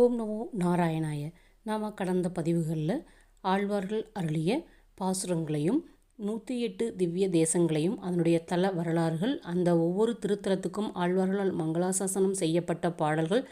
ஓம் நமோ நாராயணாய. நாம் கடந்த பதிவுகளில் ஆழ்வார்கள் அருளிய பாசுரங்களையும் 108 திவ்ய தேசங்களையும் அதனுடைய தல வரலாறுகள், அந்த ஒவ்வொரு திருத்தலத்துக்கும் ஆழ்வார்களால் மங்களாசாசனம் செய்யப்பட்ட பாடல்கள்,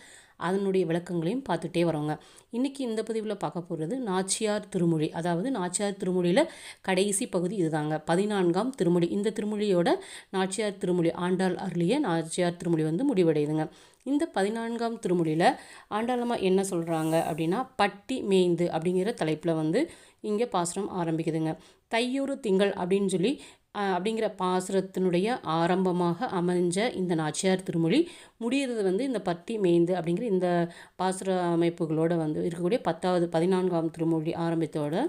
அதனுடைய விளக்கங்களையும் பார்த்துட்டே வரோங்க. இன்றைக்கி இந்த பதிவில் பார்க்க போகிறது நாச்சியார் திருமொழி. அதாவது நாச்சியார் திருமொழியில் கடைசி பகுதி இதுதாங்க, 14ஆம் திருமொழி. இந்த திருமொழியோட நாச்சியார் திருமொழி, ஆண்டாள் அருளிய நாச்சியார் திருமொழி முடிவடையுதுங்க. இந்த 14ஆம் திருமொழியில் ஆண்டாளம்மா என்ன சொல்கிறாங்க அப்படின்னா, பட்டி மேய்ந்து அப்படிங்கிற தலைப்பில் இங்கே பாசுரம் ஆரம்பிக்குதுங்க. தையூறு திங்கள் அப்படின்னு சொல்லி அப்படிங்கிற பாசுரத்தினுடைய ஆரம்பமாக அமைஞ்ச இந்த நாச்சியார் திருமொழி முடிகிறது இந்த பட்டி மேய்ந்து அப்படிங்கிற இந்த பாசுர அமைப்புகளோடு இருக்கக்கூடிய 14ஆம் திருமொழி ஆரம்பத்தோட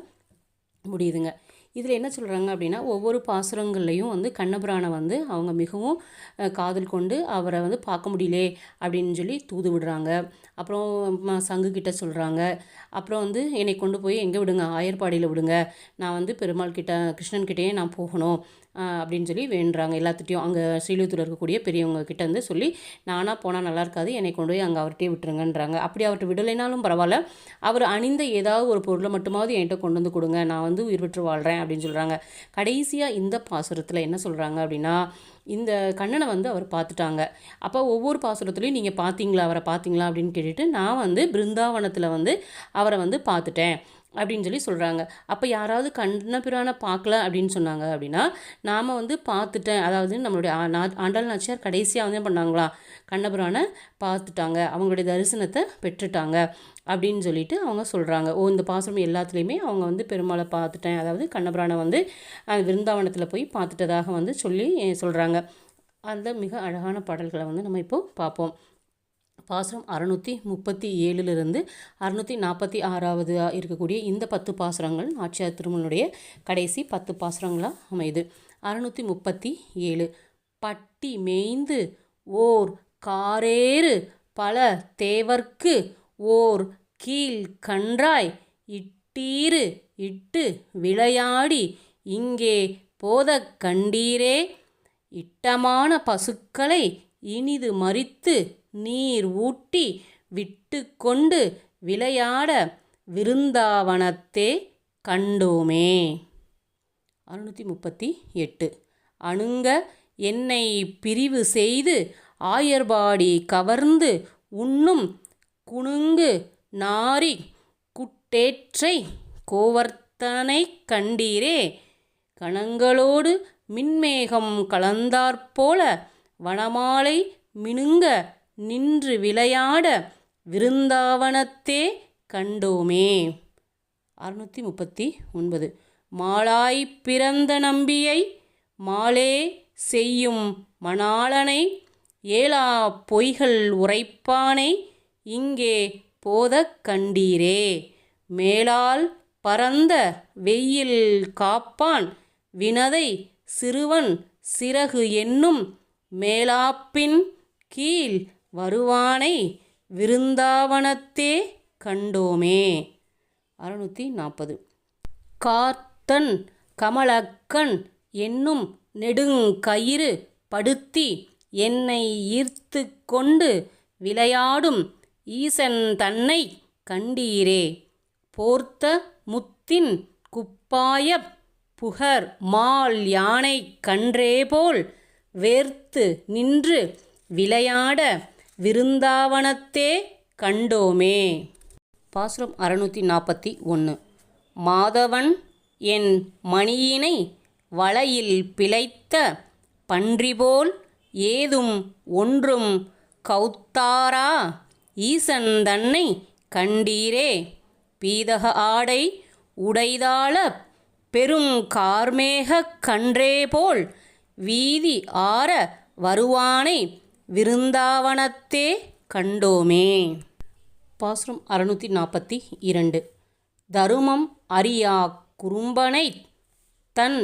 முடியுதுங்க. இதில் என்ன சொல்கிறாங்க அப்படின்னா, ஒவ்வொரு பாசுரங்கள்லையும் கண்ணபிரானை அவங்க மிகவும் காதல் கொண்டு அவரை பார்க்க முடியலே அப்படின்னு சொல்லி தூது விடுறாங்க. அப்புறம் சங்கு கிட்ட சொல்கிறாங்க. அப்புறம் என்னை கொண்டு போய் எங்கே விடுங்க, ஆயர்பாடியில் விடுங்க, நான் பெருமாள் கிட்ட கிருஷ்ணன்கிட்டேயே நான் போகணும் அப்படின்னு சொல்லி வேண்டுறாங்க. எல்லாத்துட்டையும் அங்கே ஸ்ரீலூத்தில் இருக்கக்கூடிய பெரியவங்க கிட்ட சொல்லி, நானாக போனால் நல்லா இருக்காது, என்னை கொண்டு போய் அங்கே அவர்கிட்டே விட்டுருங்கன்றாங்க. அப்படி அவர்கிட்ட விடலைனாலும் பரவாயில்ல, அவர் அணிந்த ஏதாவது ஒரு பொருளை மட்டுமாவது என்கிட்ட கொண்டு கொடுங்க, நான் உயிர் பெற்று வாழ்கிறேன் அப்படின்னு சொல்கிறாங்க. கடைசியாக இந்த பாசுரத்தில் என்ன சொல்கிறாங்க அப்படின்னா, இந்த கண்ணனை அவர் பார்த்துட்டாங்க. அப்போ ஒவ்வொரு பாசுரத்துலையும் நீங்கள் பார்த்தீங்களா, அவரை பார்த்தீங்களா அப்படின்னு கேட்டுட்டு, நான் பிருந்தாவனத்தில் அவரை பார்த்துட்டேன் அப்படின்னு சொல்லி சொல்கிறாங்க. அப்போ யாராவது கண்ணபிரானை பார்க்கல அப்படின்னு சொன்னாங்க அப்படின்னா, நாம் பார்த்துட்டேன், அதாவது நம்மளுடைய ஆண்டாள் நாச்சியார் கடைசியாக என்ன பண்ணாங்களா, கண்ணபிரானை பார்த்துட்டாங்க, அவங்களுடைய தரிசனத்தை பெற்றுட்டாங்க அப்படின்னு சொல்லிட்டு அவங்க சொல்கிறாங்க. இந்த பாசுரம் எல்லாத்துலேயுமே அவங்க பெருமாளை பார்த்துட்டேன், அதாவது கண்ணபிரானை விருந்தாவனத்தில் போய் பார்த்துட்டதாக சொல்லி சொல்கிறாங்க. அந்த மிக அழகான பாடல்களை நம்ம இப்போது பார்ப்போம். பாசுரம் 637லிருந்து 646 இருக்கக்கூடிய இந்த 10 பாசுரங்கள் நாச்சியார் திருமொழியுடைய கடைசி 10 பாசுரங்களாக அமையுது. 637 பட்டி மேய்ந்து ஓர் காரேறு பல தேவர்க்கு ஓர் கீழ் கன்றாய் இட்டீரு இட்டு விளையாடி இங்கே போதக் கண்டீரே, இட்டமான பசுக்களை இனிது மறித்து நீர் ஊட்டி விட்டு கொண்டு விளையாட விருந்தாவனத்தே கண்டோமே. 638 அணுங்க என்னை பிரிவு செய்து ஆயர்பாடி கவர்ந்து உண்ணும் குணுங்கு நாரி குட்டேற்றை கோவர்த்தனை கண்டீரே, கணங்களோடு மின்மேகம் கலந்தாற்போல வனமாலை மினுங்க நின்று விளையாட விருந்தாவனத்தே கண்டோமே. 639 மாலாய் பிறந்த நம்பியை மாலே செய்யும் மணாளனை ஏலா பொய்கள் உரைப்பானை இங்கே போதக் கண்டீரே, மேலால் பரந்த வெயில் காப்பான் வினதை சிறுவன் சிறகு என்னும் மேலாப்பின் கீழ் வருவானை விருந்தாவனத்தே கண்டோமே. 640 கார்த்தன் கமலக்கண் என்னும் நெடுங்கயிறு படுத்தி என்னை ஈர்த்து கொண்டு விளையாடும் ஈசன் தன்னை கண்டீரே, போர்த்த முத்தின் குப்பாய புகர் மால் யானை கன்றேபோல் வேர்த்து நின்று விளையாட விருந்தாவனத்தே கண்டோமே. பாசுரம் 641 மாதவன் என் மணியினை வளையில் பிழைத்த பன்றிபோல் ஏதும் ஒன்றும் கௌத்தாரா ஈசன் தன்னை கண்டீரே, பீதக ஆடை உடைதாள பெருங்கார்மேக கன்றேபோல் வீதி ஆர வருவானை விருந்தாவனத்தே கண்டோமே. பாசுரம் 642 தருமம் அறியா குறும்பனை தன்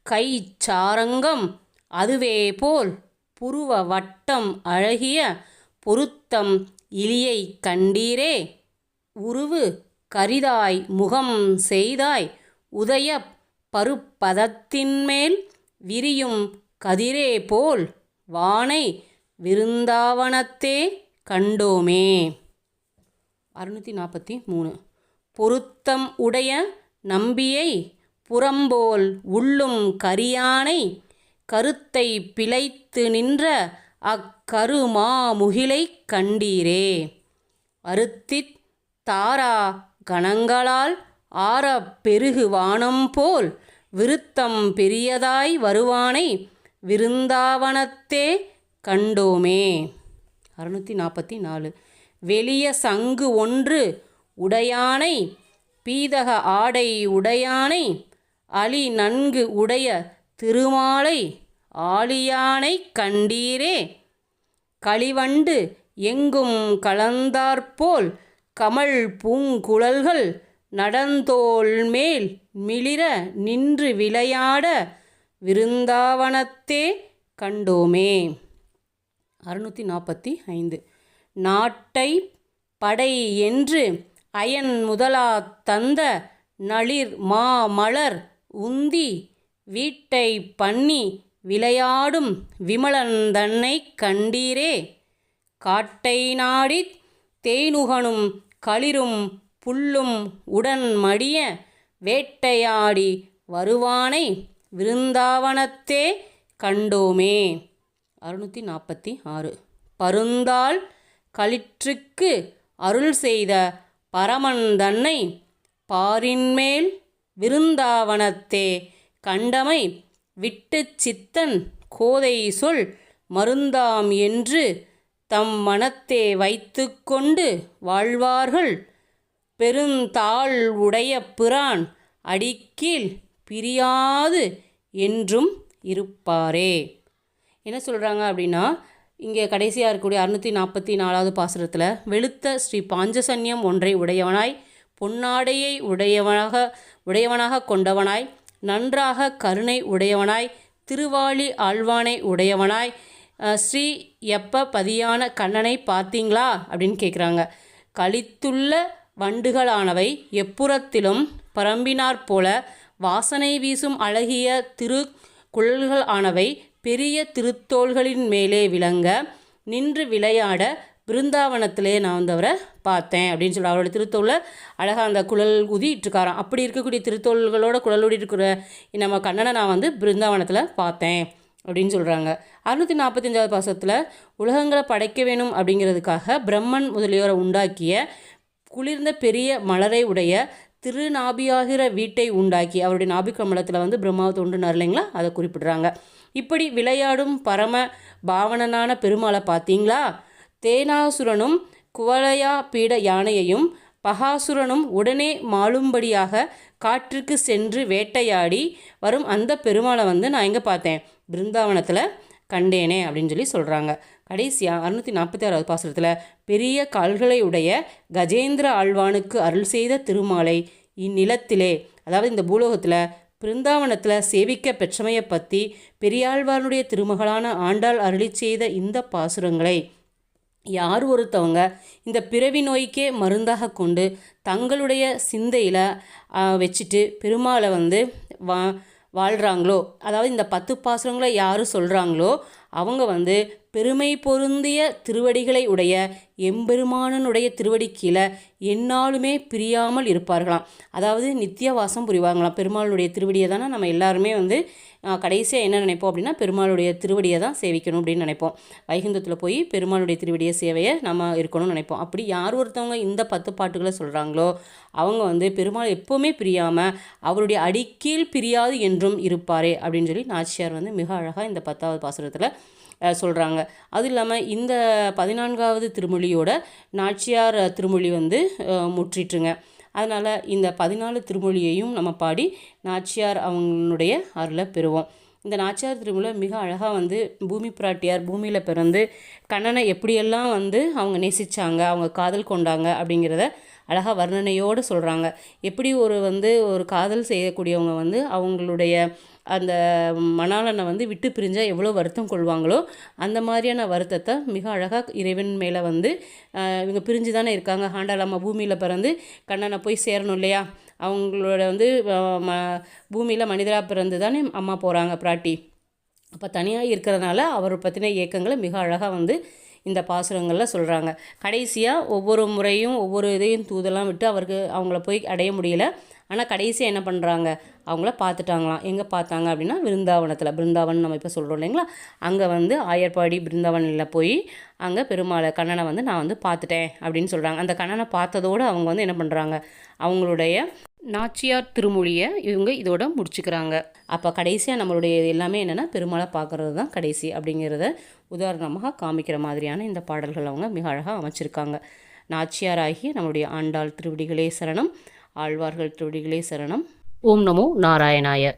கை சாரங்கம் அதுவே போல் புருவ வட்டம் அழகிய பொருத்தம் இலியை கண்டீரே, உருவு கரிதாய் முகம் செய்தாய் உதய பருப்பதத்தின்மேல் விரியும் கதிரே போல் வானை விருந்தாவனத்தே கண்டோமே. 643. பொருத்தம் உடைய நம்பியை புறம்போல் உள்ளும் கரியானை கருத்தை பிழைத்து நின்ற அக்கருமாமுகிலைக் கண்டீரே. அருத்தித் தாரா கணங்களால் ஆரப் பெருகு வானம்போல் விருத்தம் பெரியதாய் வருவானை விருந்தாவனத்தே கண்டோமே. 644. வெளிய சங்கு ஒன்று உடையானை பீதக ஆடை உடையானை அலி நன்கு உடைய திருமாலை ஆழியானைக் கண்டீரே. களிவண்டு எங்கும் கலந்தாற்போல் கமல் பூங்குழல்கள் நடந்தோள் மேல் மிளிர நின்று விளையாட விருந்தாவனத்தே கண்டோமே. 645. நாட்டை படை என்று அயன் முதலா தந்த நளிர் மாமலர் உந்தி வீட்டை பண்ணி விளையாடும் விமலன் தன்னைக் கண்டீரே. காட்டை நாடித் தேனுகனும் களிரும் புல்லும் உடன் மடிய வேட்டையாடி வருவானை விருந்தாவனத்தே கண்டோமே. 646. பருந்தாள் களிற்றுக்கு அருள் செய்த பரமன் தன்னை பாரின்மேல் விருந்தாவனத்தே கண்டமை விட்டுச் சித்தன் கோதை சொல் மருந்தாம் என்று தம் மனத்தே வைத்து கொண்டு வாழ்வார்கள் பெருந்தாள் உடைய பிரான் அடிக்கீழ் பிரியாது என்றும் இருப்பாரே. என்ன சொல்கிறாங்க அப்படின்னா, இங்கே கடைசியாக இருக்கக்கூடிய 644வது பாசுரத்தில் வெளுத்த ஸ்ரீ பாஞ்சசன்யம் ஒன்றை உடையவனாய் பொன்னாடையை உடையவனாக கொண்டவனாய் நன்றாக கருணை உடையவனாய் திருவாளி ஆழ்வானை உடையவனாய் ஸ்ரீ எப்ப பதியான கண்ணனை பார்த்தீங்களா அப்படின்னு கேட்குறாங்க. கழித்துள்ள வண்டுகளானவை எப்புறத்திலும் பரம்பினாற் போல வாசனை வீசும் அழகிய குழல்கள் ஆனவை பெரிய திருத்தோள்களின் மேலே விளங்க நின்று விளையாட பிருந்தாவனத்திலே நான் வந்தவரை பார்த்தேன் அப்படின்னு சொல்லி அவரோட திருத்தோளில் அழகாக அந்த குழல் ஊதிட்டுருக்காராம். அப்படி இருக்கக்கூடிய திருத்தோள்களோட குழல் ஊடி இருக்கிற நம்ம கண்ணனை நான் பிருந்தாவனத்தில் பார்த்தேன் அப்படின்னு சொல்கிறாங்க. 645வது பாசுரத்தில் உலகங்களை படைக்க வேணும் அப்படிங்கிறதுக்காக பிரம்மன் முதலியோரை உண்டாக்கிய குளிர்ந்த பெரிய மலரை உடைய திருநாபியாகிற வீட்டை உண்டாக்கி அவருடைய நாபிக்கமலத்தில் பிரம்மாவை தோன்றினார் இல்லைங்களா, அதை குறிப்பிடுறாங்க. இப்படி விளையாடும் பரம பாவனனான பெருமாளை பார்த்தீங்களா. தேனாசுரனும் குவலயா பீட யானையையும் பகாசுரனும் உடனே மாளும்படியாக காற்றுக்கு சென்று வேட்டையாடி வரும் அந்த பெருமாளை நான் எங்கே பார்த்தேன், பிருந்தாவனத்தில் கண்டேனே அப்படின்னு சொல்லி சொல்கிறாங்க. கடைசியாக 646வது பாசுரத்தில் பெரிய கால்களை உடைய கஜேந்திர ஆழ்வானுக்கு அருள் செய்த திருமாலை இந்நிலத்திலே, அதாவது இந்த பூலோகத்தில் பிருந்தாவனத்தில் சேவிக்க பெற்றமையை பற்றி பெரியாழ்வானுடைய திருமகளான ஆண்டாள் அருளி செய்த இந்த பாசுரங்களை யார் ஒருத்தவங்க இந்த பிறவி நோய்க்கே மருந்தாக கொண்டு தங்களுடைய சிந்தையில் வச்சுட்டு பெருமாளை வாழ்கிறாங்களோ, அதாவது இந்த 10 பாசுரங்களை யார் சொல்கிறாங்களோ அவங்க பெருமை பொருந்திய திருவடிகளை உடைய எம்பெருமானனுடைய திருவடி கீழே எந்நாளுமே பிரியாமல் இருப்பார்களாம். அதாவது நித்தியவாசம் புரிவாங்களாம். பெருமாளுடைய திருவடியை தானே நம்ம எல்லாருமே கடைசியாக என்ன நினைப்போம் அப்படின்னா, பெருமாளுடைய திருவடியை தான் சேவிக்கணும் அப்படின்னு நினைப்போம். வைகுந்தத்தில் போய் பெருமாளுடைய திருவடியை சேவையை நம்ம இருக்கணும்னு நினைப்போம். அப்படி யார் ஒருத்தவங்க இந்த 10 பாட்டுகளை சொல்கிறாங்களோ அவங்க பெருமாள் எப்போவுமே பிரியாமல் அவருடைய அடிக்கீழ் பிரியாது என்றும் இருப்பாரே அப்படின்னு சொல்லி நாச்சியார் மிக அழகாக இந்த 10வது பாசுரத்தில் சொல்கிறாங்க. அதுவும் இல்லாமல் இந்த 14வது திருமொழியோட நாச்சியார் திருமொழி முற்றிட்டுருங்க. அதனால் இந்த 14 திருமொழியையும் நம்ம பாடி நாச்சியார் அவங்களுடைய அருளை பெறுவோம். இந்த நாச்சியார் திருமொழி மிக அழகாக பூமி பிராட்டியார் பூமியில் பிறந்து கண்ணனை எப்படியெல்லாம் அவங்க நேசித்தாங்க, அவங்க காதல் கொண்டாங்க அப்படிங்கிறத அழகாக வர்ணனையோடு சொல்கிறாங்க. எப்படி ஒரு காதல் செய்யக்கூடியவங்க அவங்களுடைய அந்த மணாளனை விட்டு பிரிஞ்சால் எவ்வளோ வருத்தம் கொள்வாங்களோ அந்த மாதிரியான வருத்தத்தை மிக அழகாக இறைவன் மேலே இவங்க பிரிஞ்சு தானே இருக்காங்க. ஆண்டாள் அம்மா பூமியில் பிறந்து கண்ணனை போய் சேரணும் இல்லையா, அவங்களோட பூமியில் மனிதராக பிறந்து தானே அம்மா போகிறாங்க பிராட்டி. அப்போ தனியாக இருக்கிறதுனால அவர் பற்றின இயக்கங்களை மிக அழகாக இந்த பாசுரங்களில் சொல்கிறாங்க. கடைசியாக ஒவ்வொரு முறையும் ஒவ்வொரு இதையும் தூதெல்லாம் விட்டு அவங்கள போய் அடைய முடியல. ஆனால் கடைசியாக என்ன பண்ணுறாங்க, அவங்கள பார்த்துட்டாங்களாம். எங்கே பார்த்தாங்க அப்படின்னா பிருந்தாவன் நம்ம இப்போ சொல்கிறோம் இல்லைங்களா, அங்கே ஆயர்பாடி பிருந்தாவனில் போய் அங்கே பெருமாளை கண்ணனை நான் பார்த்துட்டேன் அப்படின்னு சொல்கிறாங்க. அந்த கண்ணனை பார்த்ததோடு அவங்க என்ன பண்ணுறாங்க, அவங்களுடைய நாச்சியார் திருமொழியை இவங்க இதோட முடிச்சுக்கிறாங்க. அப்போ கடைசியாக நம்மளுடைய எல்லாமே என்னென்னா பெருமாளை பார்க்குறது தான் கடைசி அப்படிங்கிறத உதாரணமாக காமிக்கிற மாதிரியான இந்த பாடல்கள் அவங்க மிக அழகாக அமைச்சிருக்காங்க. நாச்சியாராகிய நம்மளுடைய ஆண்டாள் திருவடிகளே சரணம், ஆழ்வார்கள் திருவடிகளே சரணம். ஓம் நமோ நாராயணாய.